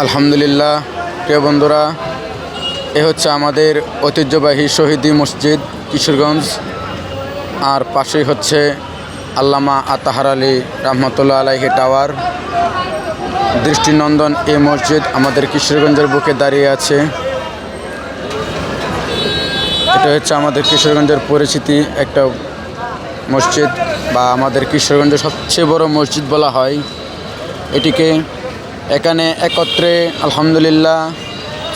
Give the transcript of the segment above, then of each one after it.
আলহামদুলিল্লাহ। প্রিয় বন্ধুরা, এ হচ্ছে আমাদের ঐতিহ্যবাহী শহীদি মসজিদ কিশোরগঞ্জ, আর পাশেই হচ্ছে আল্লামা আতাহার আলী রহমতুল্লাহ আলাইহি টাওয়ার। দৃষ্টিনন্দন এই মসজিদ আমাদের কিশোরগঞ্জের বুকে দাঁড়িয়ে আছে। এটা হচ্ছে আমাদের কিশোরগঞ্জের পরিচিতি একটা মসজিদ, বা আমাদের কিশোরগঞ্জের সবচেয়ে বড় মসজিদ বলা হয় এটিকে। এখানে একত্রে আলহামদুলিল্লাহ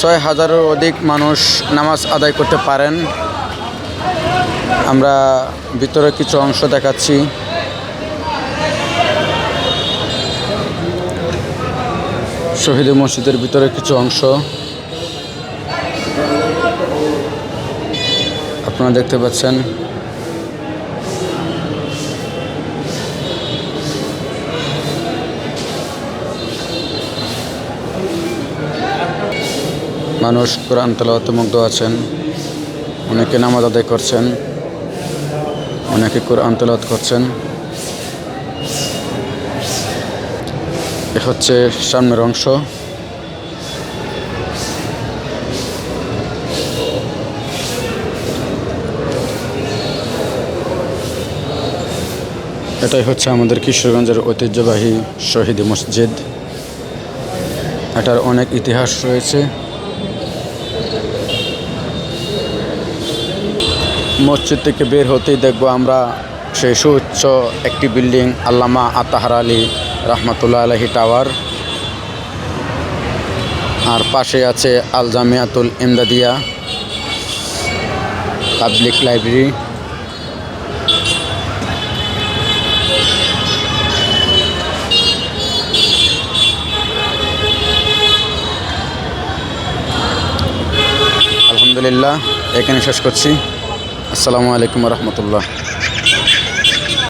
৬,০০০-এরও অধিক মানুষ নামাজ আদায় করতে পারেন। আমরা ভিতরে কিছু অংশ দেখাচ্ছি। শহীদ মসজিদের ভিতরে কিছু অংশ আপনারা দেখতে পাচ্ছেন। মানুষ কোরআন তেলাওয়াতে মুগ্ধ আছেন, অনেকে নামাজ আদায় করছেন, অনেকে কোরআন তেলাওয়াত করছেন। এ হচ্ছে সামনের অংশ। এটাই হচ্ছে আমাদের কিশোরগঞ্জের ঐতিহ্যবাহী শহীদ মসজিদ। এটার অনেক ইতিহাস রয়েছে। মসজিদ থেকে বের হতেই দেখব আমরা সেই সুউচ্চ একটি বিল্ডিং, আল্লামা আতাহার আলী রহমতুল্লাহ আলাইহি টাওয়ার, আর পাশে আছে আল জামিয়াতুল ইমদাদিয়া পাবলিক লাইব্রেরি। আলহামদুলিল্লাহ, এখানে শেষ করছি। আসসালামু আলাইকুম রহমতুল্লাহ।